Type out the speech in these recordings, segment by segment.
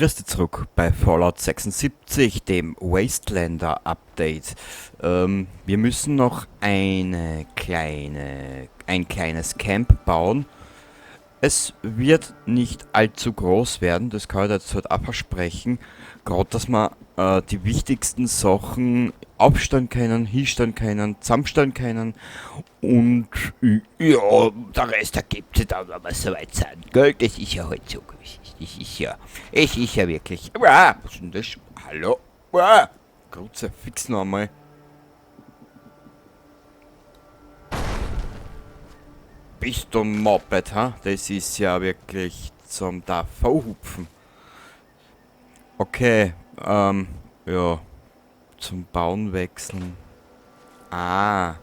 Grüß dich zurück bei Fallout 76, dem Wastelander Update. Wir müssen noch ein kleines Camp bauen. Es wird nicht allzu groß werden, das kann ich jetzt halt auch versprechen. Gerade, dass wir die wichtigsten Sachen aufstellen können, hinstellen können, zusammenstellen können. Und ja, der Rest ergibt sich dann, wenn wir soweit sind. Gell? Das ist ja halt so. Es ist ja wirklich. Was ist denn das? Hallo? Grüße, fix noch einmal. Bist du Moped, ha? Das ist ja wirklich zum Davonhupfen. Okay, ja, zum Bauen wechseln. Ah,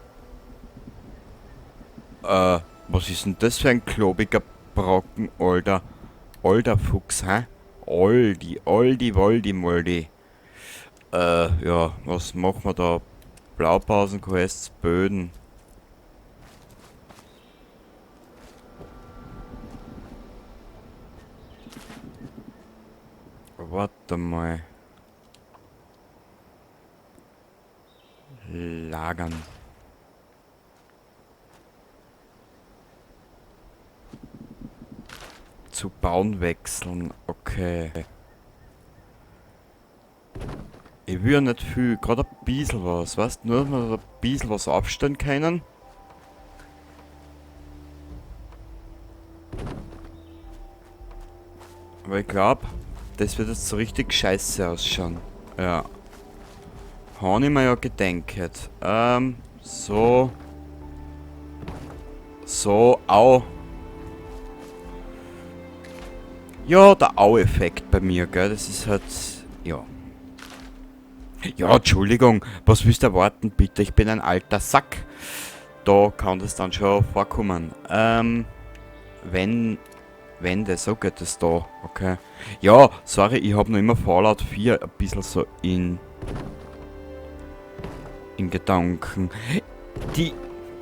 was ist denn das für ein klobiger Brocken, alter Fuchs, hä? Woldi, Moldi. Ja, was machen wir da? Blaupausenquests, Böden. Warte mal. Lagern. Zu bauen wechseln, okay. Ich will ja nicht viel, gerade ein bisschen was, weißt du, nur dass wir ein bisschen was aufstellen können. Aber ich glaube, das wird jetzt so richtig scheiße ausschauen. Ja. Habe ich mir ja gedenkt. So. So, au. Ja, der Au-Effekt bei mir, gell, das ist halt, ja. Ja, Entschuldigung, was willst du erwarten, bitte? Ich bin ein alter Sack. Da kann das dann schon vorkommen. Wände, so geht es da, okay. Ja, sorry, ich habe noch immer Fallout 4 ein bisschen so in Gedanken.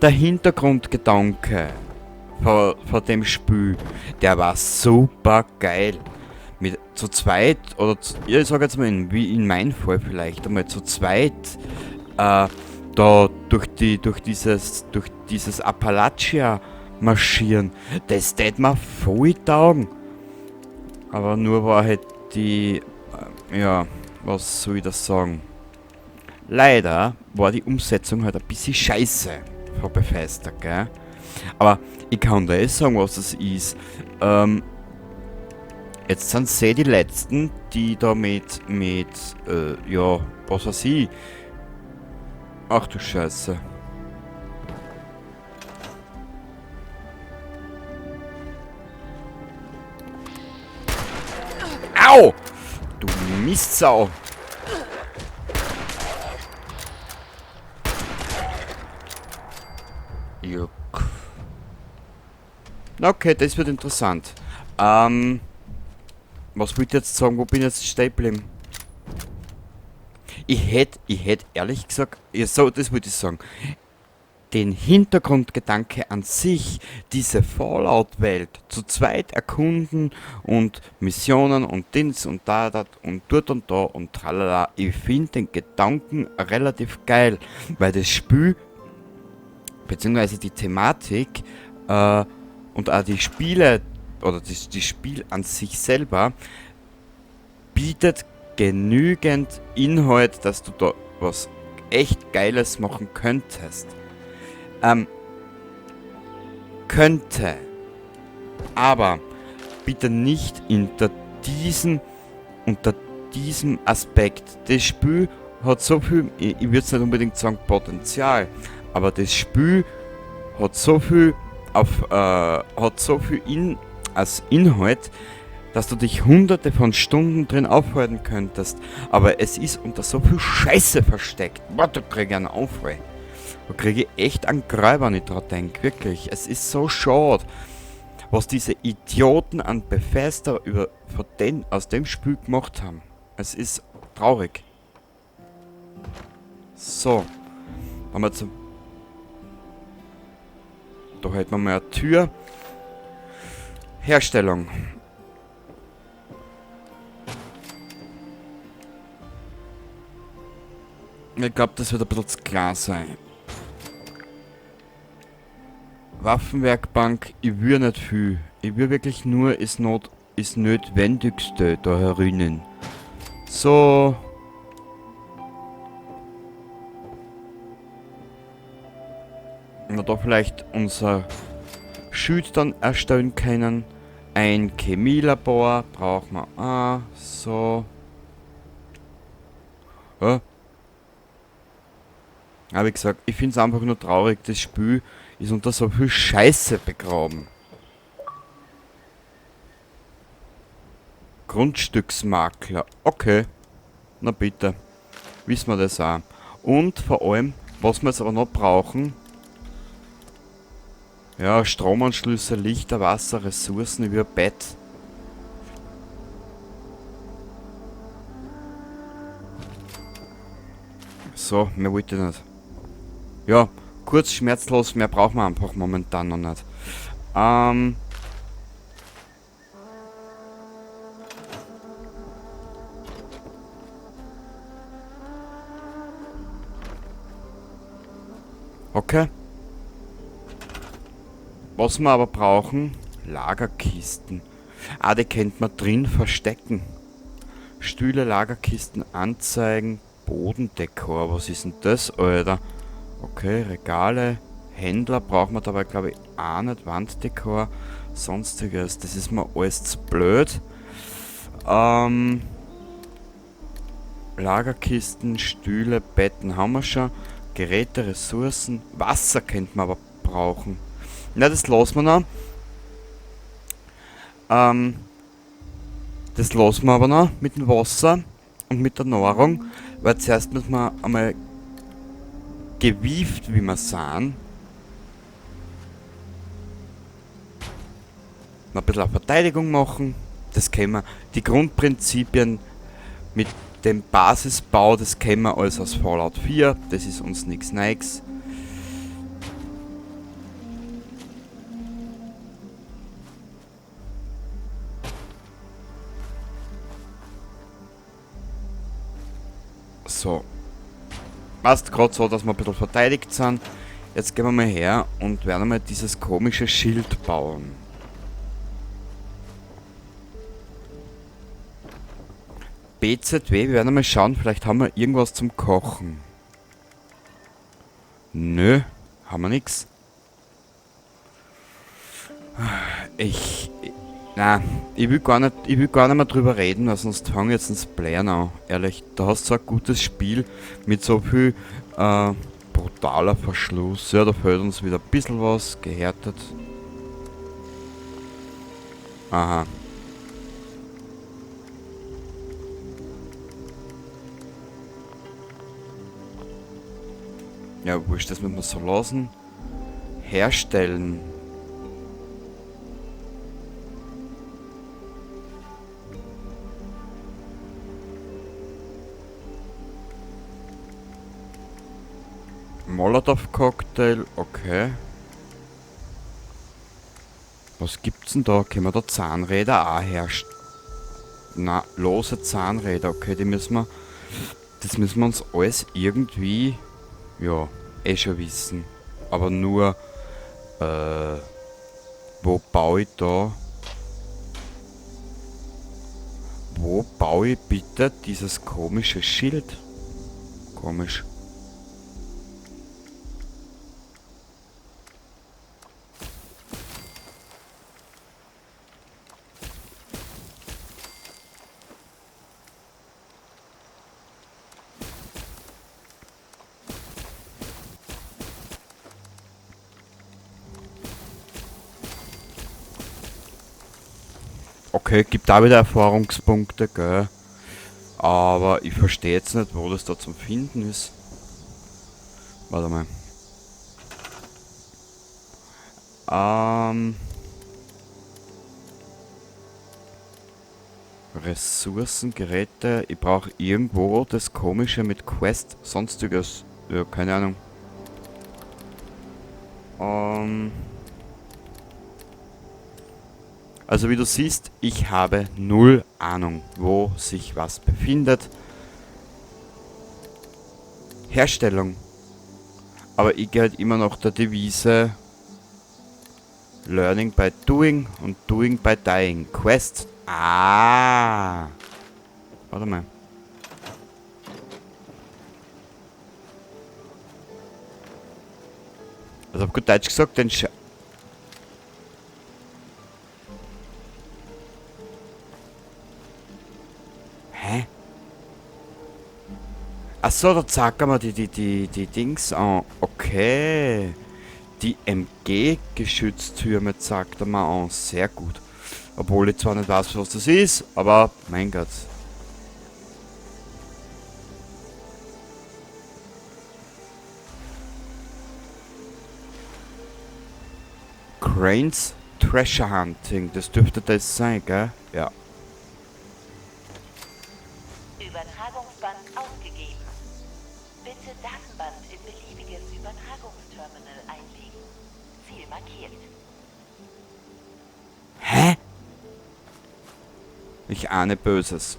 Der Hintergrundgedanke von dem Spiel, der war super geil. Mit zu zweit, oder ja, ich sag jetzt mal, wie in meinem Fall vielleicht, einmal zu zweit, da durch dieses Appalachia marschieren, das tät mir voll taugen. Aber nur war halt ja, was soll ich das sagen? Leider war die Umsetzung halt ein bisschen scheiße von Bethesda, gell? Aber ich kann dir eh sagen, was es ist. Jetzt sind sie die Letzten, die da ja, was weiß ich. Ach du Scheiße. Au! Du Mistsau! Juck. Okay, das wird interessant. Was wollt ihr jetzt sagen? Wo bin ich jetzt stehen geblieben? Ich hätte ehrlich gesagt, ja, so, das wollte ich sagen. Den Hintergrundgedanke an sich, diese Fallout-Welt zu zweit erkunden und Missionen und Dings und da und dort und da und tralala. Ich finde den Gedanken relativ geil, weil das Spiel, beziehungsweise die Thematik und auch die Spiele oder die Spiel an sich selber bietet genügend Inhalt, dass du da was echt Geiles machen könntest. Könnte. Aber bitte nicht unter diesem Aspekt. Das Spiel hat so viel, ich würde es nicht unbedingt sagen Potenzial, aber das Spiel hat so viel als Inhalt, dass du dich hunderte von Stunden drin aufhalten könntest. Aber es ist unter so viel Scheiße versteckt. Boah, da krieg ich einen Aufruhr. Da kriege ich echt einen Gräuel, wenn ich dran denke. Wirklich. Es ist so schade, was diese Idioten an Bethesda aus dem Spiel gemacht haben. Es ist traurig. So. Haben wir zum. Da hält man mal eine Tür. Herstellung. Ich glaube, das wird ein bisschen zu klar sein. Waffenwerkbank, ich will nicht viel. Ich will wirklich nur das Notwendigste da herinnen. So. Na, da vielleicht unser Schild dann erstellen können. Ein Chemielabor brauchen wir auch. So. Ja. Aber wie gesagt, ich finde es einfach nur traurig, das Spiel ist unter so viel Scheiße begraben. Grundstücksmakler. Okay. Na bitte. Wissen wir das auch. Und vor allem, was wir jetzt aber noch brauchen. Ja, Stromanschlüsse, Lichter, Wasser, Ressourcen über Bett. So, mehr wollte ich nicht. Ja, kurz schmerzlos, mehr brauchen wir einfach momentan noch nicht. Okay. Was wir aber brauchen, Lagerkisten. Ah, die könnte man drin verstecken. Stühle, Lagerkisten, Anzeigen, Bodendekor. Was ist denn das, Alter? Okay, Regale, Händler brauchen wir dabei, glaube ich, auch nicht. Wanddekor, sonstiges. Das ist mir alles zu blöd. Lagerkisten, Stühle, Betten haben wir schon. Geräte, Ressourcen, Wasser könnte man aber brauchen. Na, das lassen wir noch. Das lassen wir aber noch mit dem Wasser und mit der Nahrung, weil zuerst müssen wir einmal gewieft, wie wir sind. Mal ein bisschen auf Verteidigung machen. Das können wir. Die Grundprinzipien mit dem Basisbau, das kennen wir alles aus Fallout 4. Das ist uns nichts Neues. So. Passt gerade so, dass wir ein bisschen verteidigt sind. Jetzt gehen wir mal her und werden mal dieses komische Schild bauen. BZW, wir werden mal schauen, vielleicht haben wir irgendwas zum Kochen. Nö, haben wir nix. Ich will gar nicht mehr drüber reden, weil sonst fange ich jetzt ins Playen an. Ehrlich, da hast du so ein gutes Spiel mit so viel brutaler Verschluss. Ja, da fehlt uns wieder ein bisschen was, gehärtet. Aha. Ja, wurscht, das müssen wir so lassen. Herstellen. Molotov-Cocktail, okay. Was gibt's denn da? Können wir da Zahnräder auch herstellen? Na, lose Zahnräder, okay, das müssen wir uns alles irgendwie, ja, schon wissen. Aber nur, wo baue ich da? Wo baue ich bitte dieses komische Schild? Komisch. Okay, gibt da wieder Erfahrungspunkte, gell? Aber ich verstehe jetzt nicht, wo das da zum Finden ist. Warte mal. Ressourcen, Geräte. Ich brauche irgendwo das Komische mit Quest, sonstiges. Ja, keine Ahnung. Also wie du siehst, ich habe null Ahnung, wo sich was befindet. Herstellung. Aber ich gehe halt immer noch der Devise Learning by doing und doing by dying. Quest. Ah. Warte mal. Also auf gut Deutsch gesagt, den Hä? Achso, da zacken wir die Dings an. Okay. Die MG-Geschütztürme zeigt er mal an. Sehr gut. Obwohl ich zwar nicht weiß, was das ist, aber mein Gott. Cranes Treasure Hunting. Das dürfte das sein, gell? Ja. Übertragungsband aufgegeben. Bitte Datenband in beliebiges Übertragungsterminal einlegen. Ziel markiert. Hä? Ich ahne Böses.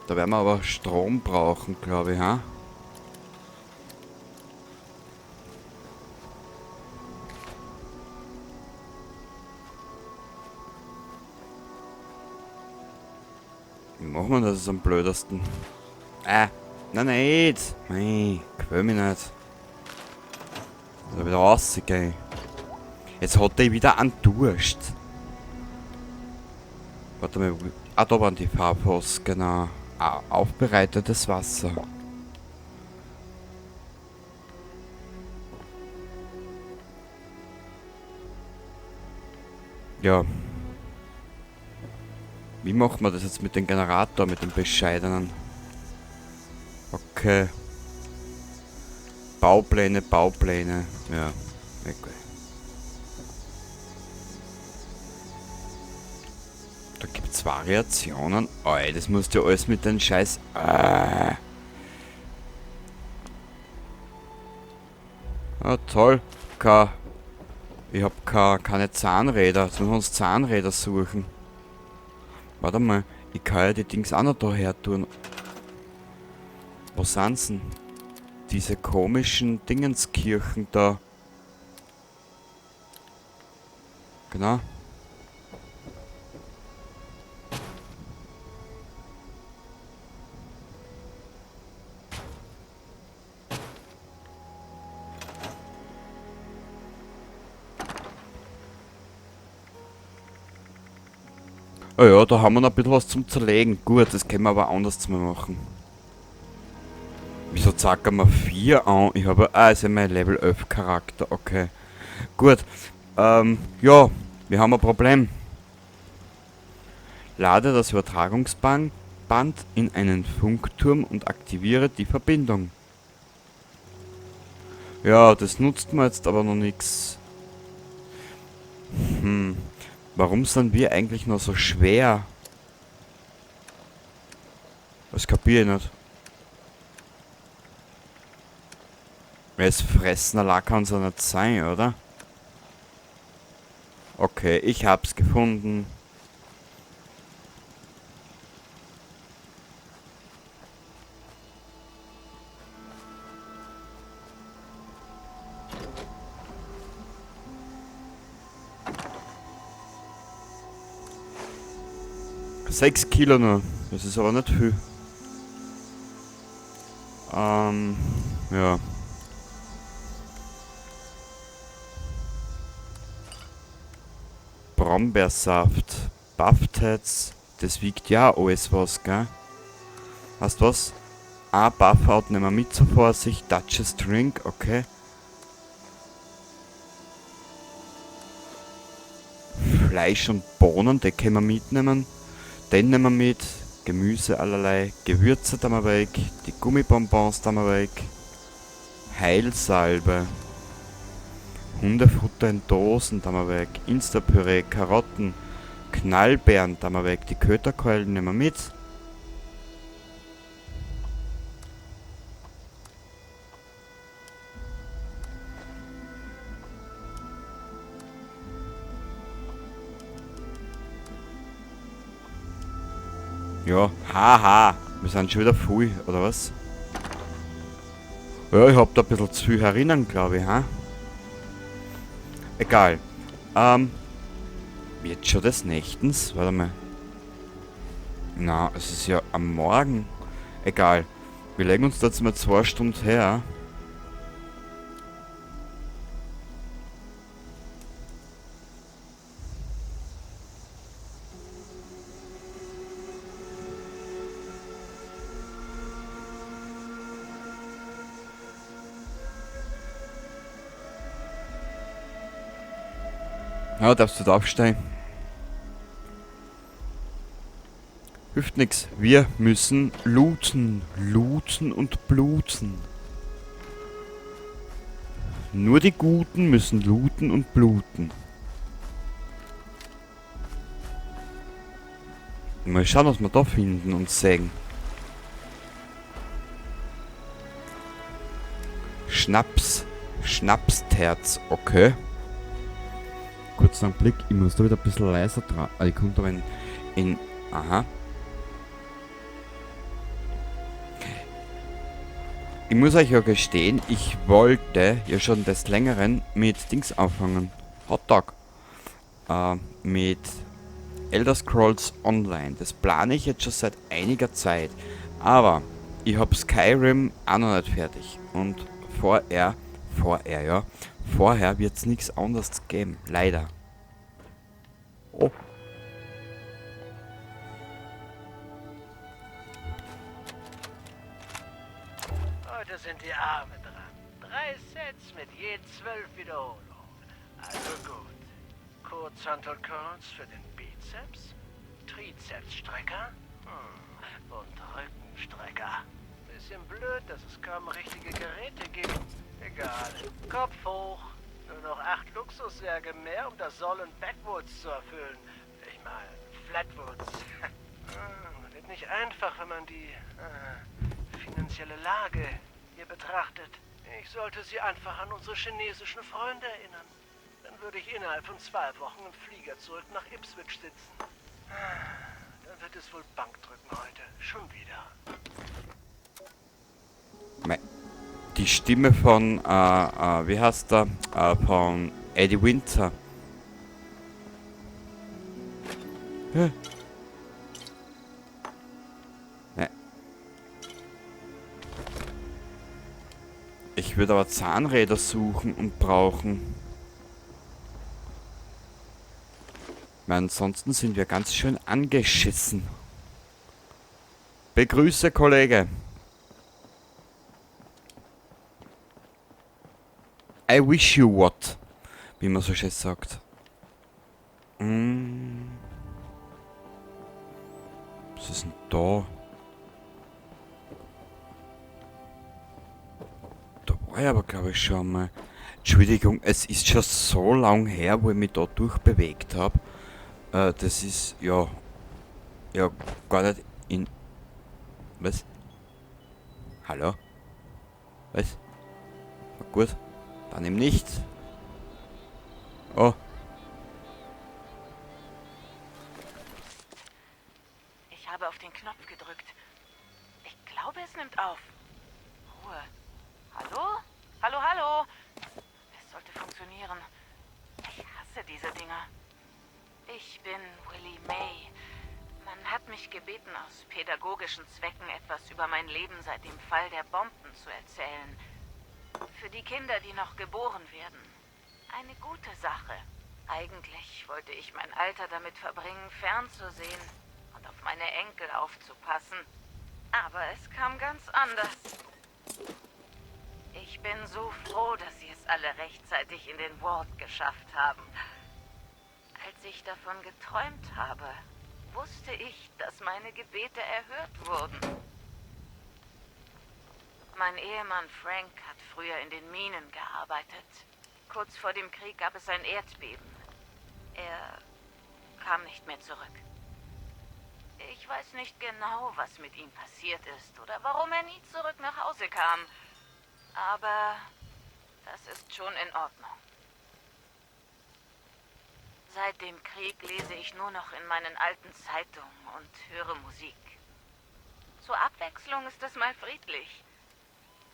Da werden wir aber Strom brauchen, glaube ich, ha? Wie machen wir das am blödesten? Nein, nicht! Nein, quäl mich nicht. Da wieder rausgehen. Jetzt hat er wieder einen Durst. Warte mal, da waren die Farbos, genau. Aufbereitetes Wasser. Ja. Wie machen wir das jetzt mit dem Generator, mit dem bescheidenen? Okay. Baupläne. Ja, okay. Da gibt's Variationen. Ey, das musst du alles mit den Scheiß... Ah, toll. Ich hab keine Zahnräder. Jetzt müssen wir uns Zahnräder suchen. Warte mal. Ich kann ja die Dings auch noch da her tun. Wo sind's denn? Diese komischen Dingenskirchen da. Genau. Oh ja, da haben wir noch ein bisschen was zum Zerlegen. Gut, das können wir aber anders machen. Wieso zacken wir 4 an? Ich habe... ist ja mein Level 11 Charakter. Okay. Gut. Ja, wir haben ein Problem. Lade das Übertragungsband in einen Funkturm und aktiviere die Verbindung. Ja, das nutzt mir jetzt aber noch nichts. Warum sind wir eigentlich noch so schwer? Das kapiere ich nicht. Es fressen la kann es ja nicht sein, oder? Okay, ich hab's gefunden. Sechs Kilo nur. Das ist aber nicht viel. Ja. Brombeersaft. Buffheads. Das wiegt ja alles was, gell? Weißt du was? Buffhaut nehmen wir mit zur Vorsicht. Duchess Drink, okay. Fleisch und Bohnen, die können wir mitnehmen. Den nehmen wir mit. Gemüse allerlei. Gewürze da wir weg. Die Gummibonbons da wir weg. Heilsalbe. Hundefutter in Dosen da wir weg. Instapüree, Karotten. Knallbeeren da wir weg. Die Köterkeulen nehmen wir mit. Ja, haha. Wir sind schon wieder voll, oder was? Ja, ich hab da ein bisschen zu viel herinnen, glaube ich, ha? Egal. Jetzt schon des Nächtens? Warte mal. Na, es ist ja am Morgen. Egal. Wir legen uns da jetzt mal 2 Stunden her. Ja, darfst du da aufsteigen? Hilft nix. Wir müssen looten. Looten und bluten. Nur die Guten müssen looten und bluten. Mal schauen, was wir da finden und sehen. Schnaps. Schnapsterz. Okay. Kurzen Blick. Ich muss da wieder ein bisschen leiser dran. Ich komme da in... Aha. Ich muss euch ja gestehen, ich wollte ja schon des Längeren mit Dings anfangen. Hotdog. Mit Elder Scrolls Online. Das plane ich jetzt schon seit einiger Zeit. Aber ich habe Skyrim auch noch nicht fertig. Und vorher wird es nichts anderes geben. Leider. Oh. Heute sind die Arme dran. 3 Sets mit je 12 Wiederholungen. Also gut. Kurzhantel Curls für den Bizeps, Trizepsstrecker und Rückenstrecker. Bisschen blöd, dass es kaum richtige Geräte gibt. Egal. Kopf hoch. Nur noch 8 Luxussärge mehr, um das Sollen Backwoods zu erfüllen. Ich meine, Flatwoods. Wird nicht einfach, wenn man die finanzielle Lage hier betrachtet. Ich sollte Sie einfach an unsere chinesischen Freunde erinnern. Dann würde ich innerhalb von 2 Wochen im Flieger zurück nach Ipswich sitzen. Dann wird es wohl Bankdrücken heute. Schon wieder. Die Stimme von, wie heißt der? Von Eddie Winter. Hä? Ne. Ich würde aber Zahnräder suchen und brauchen. Weil ansonsten sind wir ganz schön angeschissen. Begrüße, Kollege. I wish you what, wie man so schön sagt. Was ist denn da? Da war ich aber, glaube ich, schon mal. Entschuldigung, es ist schon so lang her, wo ich mich da durchbewegt habe. Das ist, ja, gar nicht in... Was? Hallo? Was? Na gut. Dann eben nicht. Oh. Ich habe auf den Knopf gedrückt. Ich glaube, es nimmt auf. Ruhe. Hallo? Hallo, hallo? Es sollte funktionieren. Ich hasse diese Dinger. Ich bin Willie May. Man hat mich gebeten, aus pädagogischen Zwecken etwas über mein Leben seit dem Fall der Bomben zu erzählen. Für die Kinder, die noch geboren werden. Eine gute Sache. Eigentlich wollte ich mein Alter damit verbringen, fernzusehen und auf meine Enkel aufzupassen. Aber es kam ganz anders. Ich bin so froh, dass sie es alle rechtzeitig in den Vault geschafft haben. Als ich davon geträumt habe, wusste ich, dass meine Gebete erhört wurden. Mein Ehemann Frank hat früher in den Minen gearbeitet. Kurz vor dem Krieg gab es ein Erdbeben. Er kam nicht mehr zurück. Ich weiß nicht genau, was mit ihm passiert ist oder warum er nie zurück nach Hause kam. Aber das ist schon in Ordnung. Seit dem Krieg lese ich nur noch in meinen alten Zeitungen und höre Musik. Zur Abwechslung ist es mal friedlich.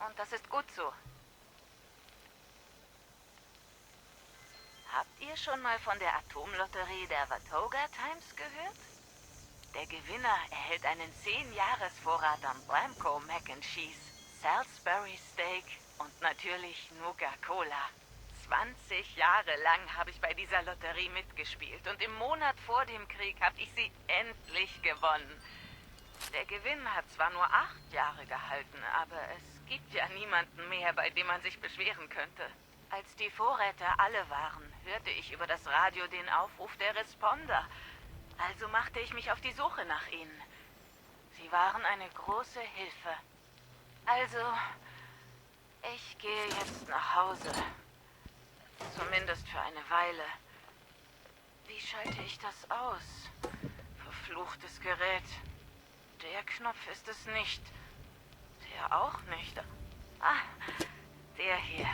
Und das ist gut so. Habt ihr schon mal von der Atomlotterie der Watoga Times gehört? Der Gewinner erhält einen 10-Jahres-Vorrat an Bramco Mac and Cheese, Salisbury Steak und natürlich Nuka-Cola. 20 Jahre lang habe ich bei dieser Lotterie mitgespielt und im Monat vor dem Krieg habe ich sie endlich gewonnen. Der Gewinn hat zwar nur 8 Jahre gehalten, aber es gibt ja niemanden mehr, bei dem man sich beschweren könnte. Als die Vorräte alle waren, hörte ich über das Radio den Aufruf der Responder. Also machte ich mich auf die Suche nach ihnen. Sie waren eine große Hilfe. Also, ich gehe jetzt nach Hause. Zumindest für eine Weile. Wie schalte ich das aus? Verfluchtes Gerät. Der Knopf ist es nicht. Der auch nicht. Ah, der hier.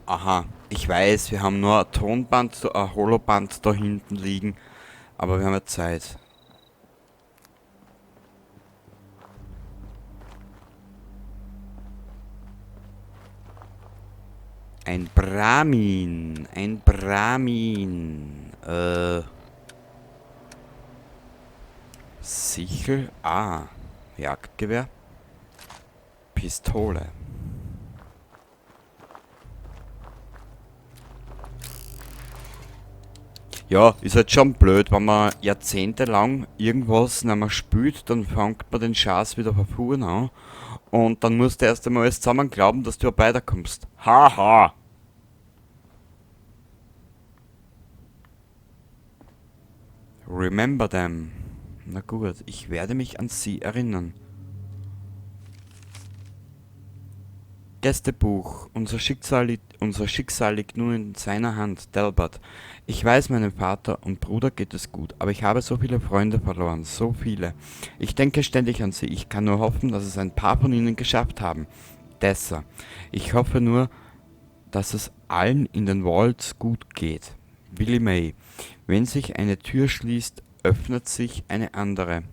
Aha, ich weiß, wir haben nur ein Tonband, ein Holoband da hinten liegen, aber wir haben ja Zeit. Ein Brahmin, ein Brahmin. Sichel, Jagdgewehr, Pistole. Ja, ist halt schon blöd, wenn man jahrzehntelang irgendwas nicht mehr spielt, dann fängt man den Schatz wieder von vorne an und dann musst du erst einmal alles zusammen glauben, dass du weiterkommst. Haha! Remember them. Na gut, ich werde mich an sie erinnern. Gästebuch. Unser Schicksal liegt nun in seiner Hand, Delbert. Ich weiß, meinem Vater und Bruder geht es gut, aber ich habe so viele Freunde verloren, so viele. Ich denke ständig an sie. Ich kann nur hoffen, dass es ein paar von ihnen geschafft haben. Dessa. Ich hoffe nur, dass es allen in den Vaults gut geht. Willie May. Wenn sich eine Tür schließt, öffnet sich eine andere.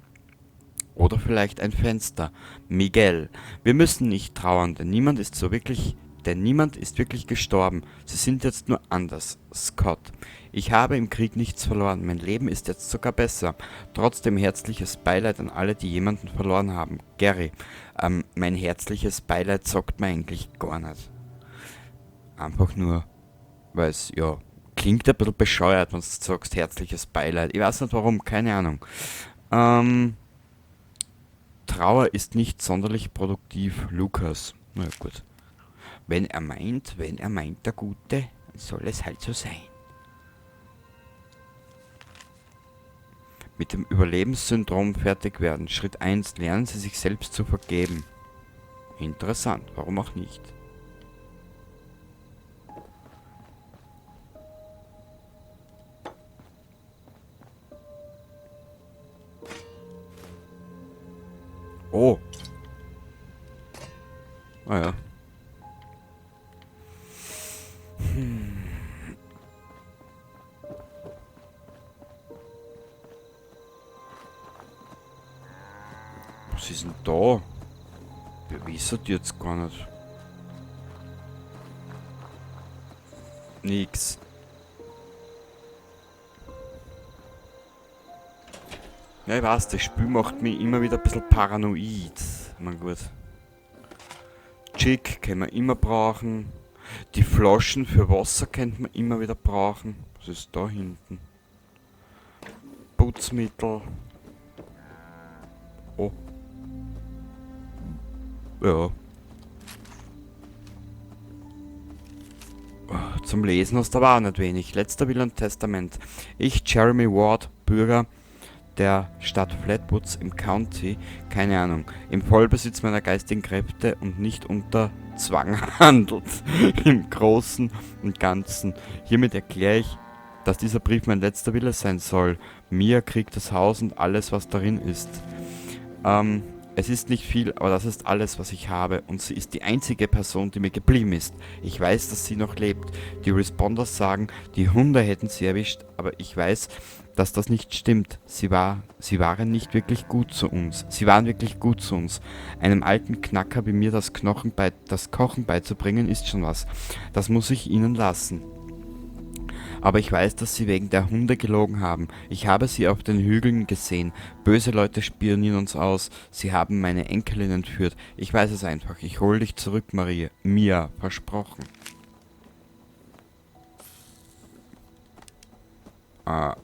Oder vielleicht ein Fenster. Miguel. Wir müssen nicht trauern, denn niemand ist wirklich gestorben. Sie sind jetzt nur anders. Scott. Ich habe im Krieg nichts verloren. Mein Leben ist jetzt sogar besser. Trotzdem herzliches Beileid an alle, die jemanden verloren haben. Gary. Mein herzliches Beileid sagt mir eigentlich gar nicht. Einfach nur, weil es, ja, klingt ein bisschen bescheuert, wenn du sagst, herzliches Beileid. Ich weiß nicht warum, keine Ahnung. Trauer ist nicht sonderlich produktiv, Lukas. Na ja, gut. Wenn er meint, der Gute, soll es halt so sein. Mit dem Überlebenssyndrom fertig werden. Schritt 1. Lernen Sie sich selbst zu vergeben. Interessant, warum auch nicht? Oh. Ah ja. Was ist denn da? Wir wissen jetzt gar nicht. Nix. Ja, ich weiß, das Spiel macht mich immer wieder ein bisschen paranoid. Na gut. Chick können wir immer brauchen. Die Flaschen für Wasser könnte man immer wieder brauchen. Was ist da hinten? Putzmittel. Oh. Ja. Zum Lesen hast du aber auch nicht wenig. Letzter Will und Testament. Ich, Jeremy Ward, Bürger der Stadt Flatwoods im County, keine Ahnung, im Vollbesitz meiner geistigen Kräfte und nicht unter Zwang handelt, im Großen und Ganzen. Hiermit erkläre ich, dass dieser Brief mein letzter Wille sein soll. Mia kriegt das Haus und alles, was darin ist. Es ist nicht viel, aber das ist alles, was ich habe. Und sie ist die einzige Person, die mir geblieben ist. Ich weiß, dass sie noch lebt. Die Responders sagen, die Hunde hätten sie erwischt, aber ich weiß, dass das nicht stimmt. Sie waren nicht wirklich gut zu uns. Sie waren wirklich gut zu uns. Einem alten Knacker wie mir das Kochen beizubringen, ist schon was. Das muss ich ihnen lassen. Aber ich weiß, dass sie wegen der Hunde gelogen haben. Ich habe sie auf den Hügeln gesehen. Böse Leute spionieren uns aus. Sie haben meine Enkelin entführt. Ich weiß es einfach. Ich hole dich zurück, Maria. Mia, versprochen. Ah.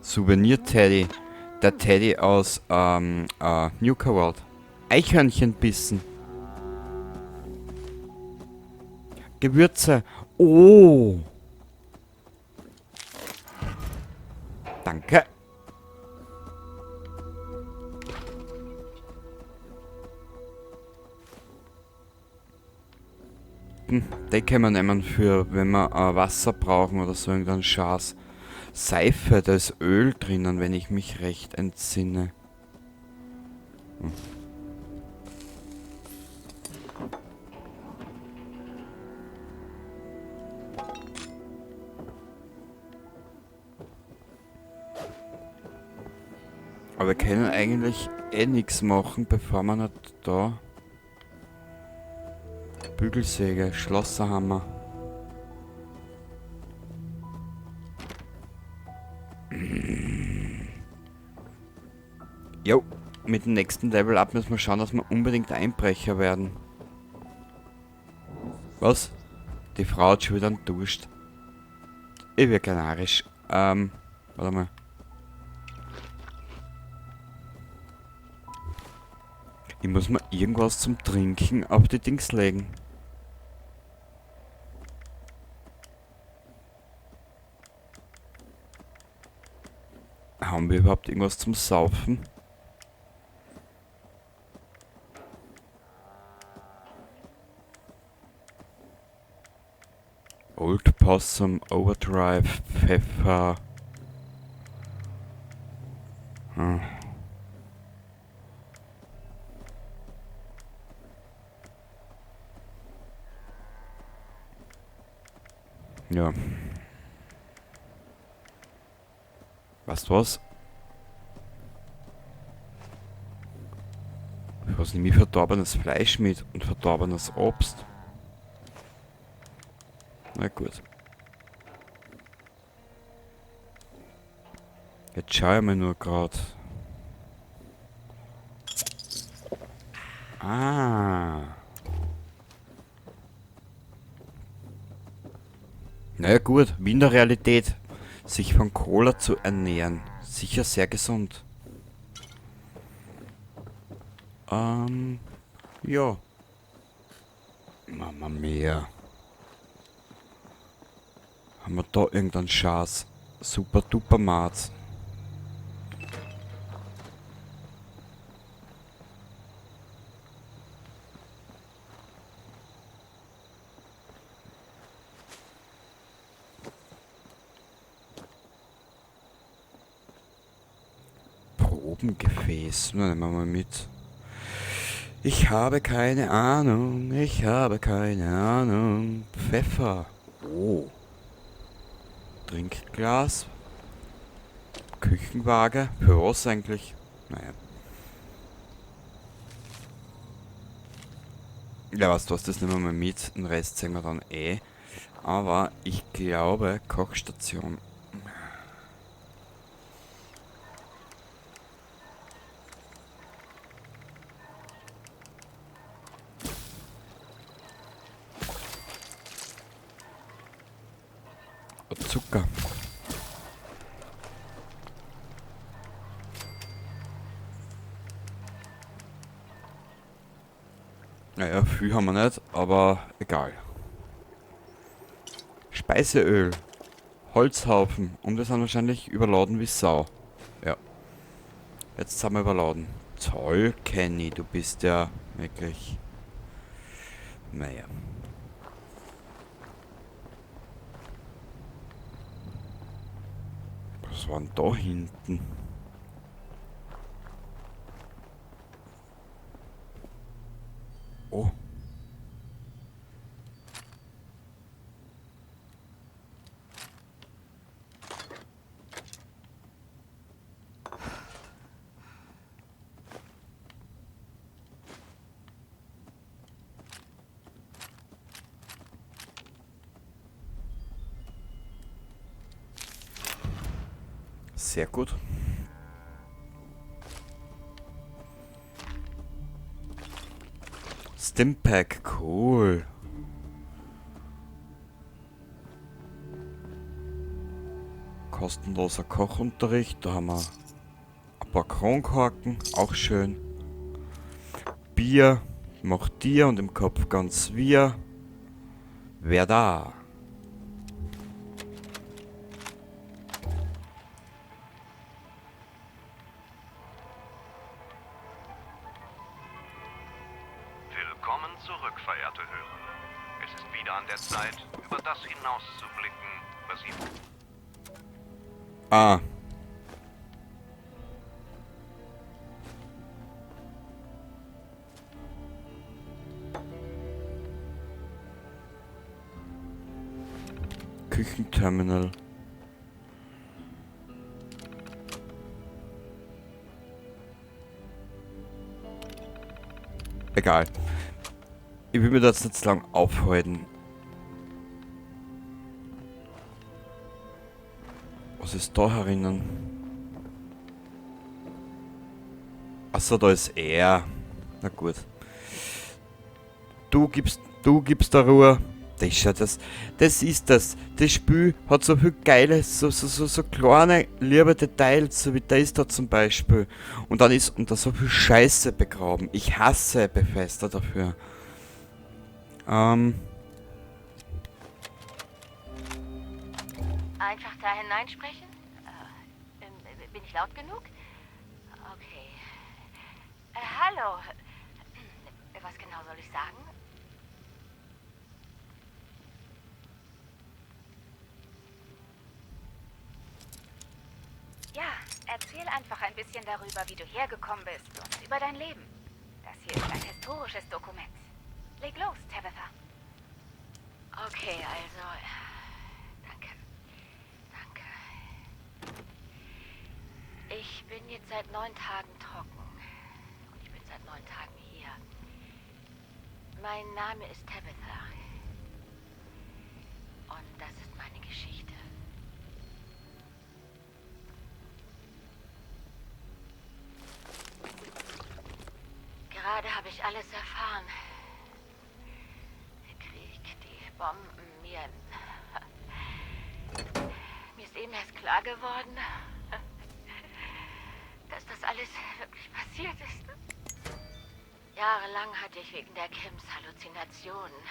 Souvenir-Teddy. Der Teddy aus Nuka World. Eichhörnchenbissen. Gewürze. Oh. Danke. Den kann man nehmen für, wenn wir Wasser brauchen oder so irgendeinen Schaß. Seife, da ist Öl drinnen, wenn ich mich recht entsinne. Aber wir können eigentlich eh nichts machen, bevor wir nicht da... Bügelsäge, Schlosserhammer. Jo, mit dem nächsten Level Up müssen wir schauen, dass wir unbedingt Einbrecher werden. Was? Die Frau hat schon wieder einen Durst. Ich werde gleich narrisch. Warte mal. Ich muss mir irgendwas zum Trinken auf die Dings legen. Haben wir überhaupt irgendwas zum Saufen? Old Possum, Overdrive, Pfeffer. Hm. Ja. Weißt du was? Was nehme ich verdorbenes Fleisch mit und verdorbenes Obst? Na gut. Jetzt schaue ich mir nur gerade. Ah. Naja gut, wie in der Realität. Sich von Cola zu ernähren. Sicher sehr gesund. Ja. Mama mia. Haben wir da irgendeinen Schaß? Super duper Marz. Probengefäß. Na, nehmen wir mal mit. Ich habe keine Ahnung. Ich habe keine Ahnung. Pfeffer. Oh. Trinkglas. Küchenwaage. Für was eigentlich? Naja. Ja, was du hast, das nehmen wir mal mit. Den Rest sehen wir dann eh. Aber ich glaube, Kochstation. Zucker. Naja, viel haben wir nicht, aber egal. Speiseöl. Holzhaufen. Und wir sind wahrscheinlich überladen wie Sau. Ja. Jetzt sind wir überladen. Toll, Kenny, du bist ja wirklich... Naja. Was war denn da hinten? Oh. Sehr gut. Stimpack, cool. Kostenloser Kochunterricht, da haben wir ein paar Kronkorken, auch schön. Bier macht dir und im Kopf ganz wir. Wer da? Willkommen zurück, verehrte Hörer. Es ist wieder an der Zeit, über das hinauszublicken, was Sie... Ah. Küchenterminal. Egal. Ich will mir das nicht zu lang aufhalten. Was ist da herinnen? Achso, da ist er. Na gut. Du gibst da Ruhe. Das ist ja das ist das. Das Spiel hat so viel geile, so kleine, liebe Details, so wie das da zum Beispiel. Und dann ist unter so viel Scheiße begraben. Ich hasse Bethesda dafür. Einfach da hineinsprechen? Bin ich laut genug? Okay. Hallo. Was genau soll ich sagen? Ja, erzähl einfach ein bisschen darüber, wie du hergekommen bist und über dein Leben. Das hier ist ein historisches Dokument. Leg los, Tabitha. Okay, also... Danke. Ich bin jetzt seit 9 Tagen trocken. Und ich bin seit 9 Tagen hier. Mein Name ist Tabitha. Und das ist meine Geschichte. Gerade habe ich alles erfahren. Der Krieg, die Bomben, mir ist eben erst klar geworden, dass das alles wirklich passiert ist. Jahrelang hatte ich wegen der Chems Halluzinationen.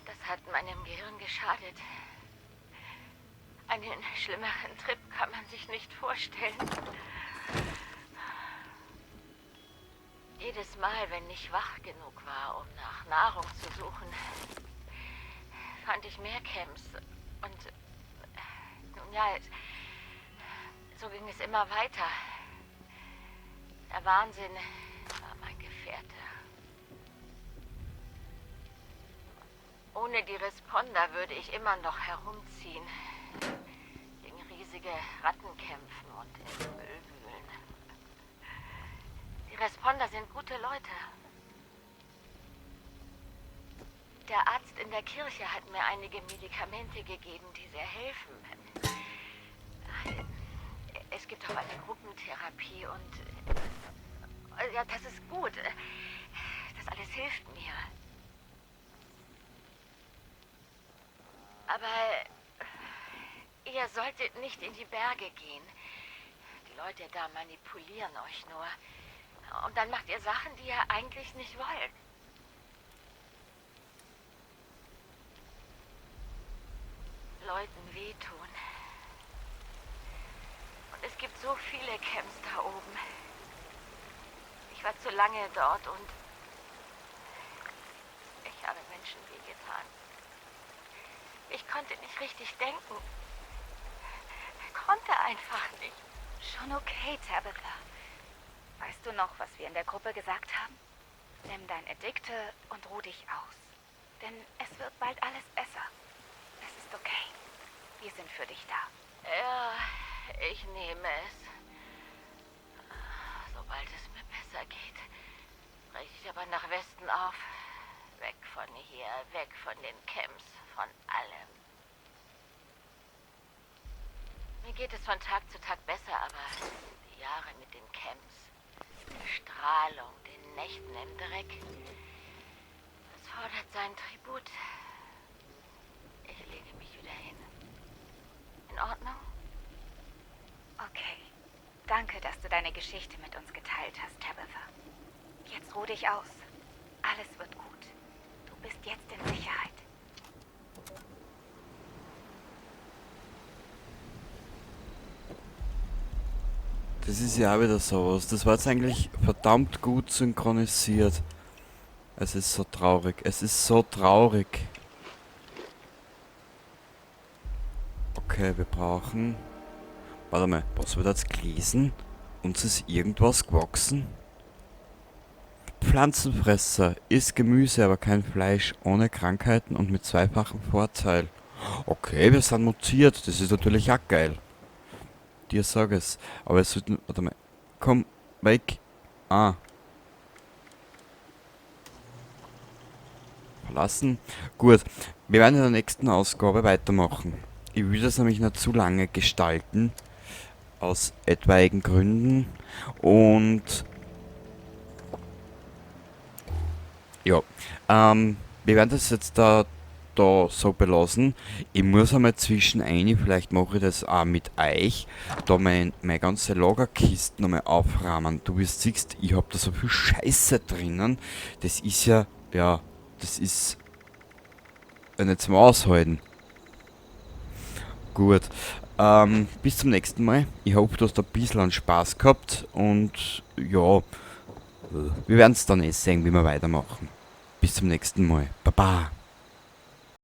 Das hat meinem Gehirn geschadet. Einen schlimmeren Trip kann man sich nicht vorstellen. Jedes Mal, wenn ich wach genug war, um nach Nahrung zu suchen, fand ich mehr Chems. Und nun ja, so ging es immer weiter. Der Wahnsinn war mein Gefährte. Ohne die Responder würde ich immer noch herumziehen, gegen riesige Ratten kämpfen und im Müll wühlen. Die Responder sind gute Leute. Der Arzt in der Kirche hat mir einige Medikamente gegeben, die sehr helfen. Es gibt auch eine Gruppentherapie und... Ja, das ist gut. Das alles hilft mir. Aber ihr solltet nicht in die Berge gehen. Die Leute da manipulieren euch nur. Und dann macht ihr Sachen, die ihr eigentlich nicht wollt. Leuten wehtun. Und es gibt so viele Camps da oben. Ich war zu lange dort und ich habe Menschen wehgetan. Ich konnte nicht richtig denken. konnte einfach nicht. Schon okay, Tabitha. Weißt du noch, was wir in der Gruppe gesagt haben? Nimm dein Edikte und ruh dich aus. Denn es wird bald alles besser. Es ist okay. Wir sind für dich da. Ja, ich nehme es. Sobald es mir besser geht, breche ich aber nach Westen auf. Weg von hier, weg von den Camps, von allem. Mir geht es von Tag zu Tag besser, aber die Jahre mit den Camps, der Strahlung, den Nächten im Dreck, das fordert seinen Tribut. Ich lege mich wieder hin. In Ordnung? Okay. Danke, dass du deine Geschichte mit uns geteilt hast, Tabitha. Jetzt ruh dich aus. Alles wird gut. Du bist jetzt in Sicherheit. Das ist ja auch wieder sowas. Das war jetzt eigentlich verdammt gut synchronisiert. Es ist so traurig. Es ist so traurig. Okay, wir brauchen... Warte mal, was wird jetzt gelesen? Uns ist irgendwas gewachsen? Pflanzenfresser, isst Gemüse, aber kein Fleisch, ohne Krankheiten und mit zweifachem Vorteil. Okay, wir sind mutiert, das ist natürlich auch geil. Dir sag es. Aber es wird... Warte mal. Komm, weg. Ah. Verlassen. Gut. Wir werden in der nächsten Ausgabe weitermachen. Ich will das nämlich nicht zu lange gestalten. Aus etwaigen Gründen. Und... Ja. Wir werden das jetzt da so belassen. Ich muss einmal zwischen ein, vielleicht mache ich das auch mit euch, da meine ganze Lagerkiste nochmal aufrahmen. Du wirst siehst, ich habe da so viel Scheiße drinnen. Das ist ja, das ist nicht zum Aushalten. Gut. Bis zum nächsten Mal. Ich hoffe, du hast ein bisschen an Spaß gehabt und ja, wir werden es dann sehen, wie wir weitermachen. Bis zum nächsten Mal. Baba.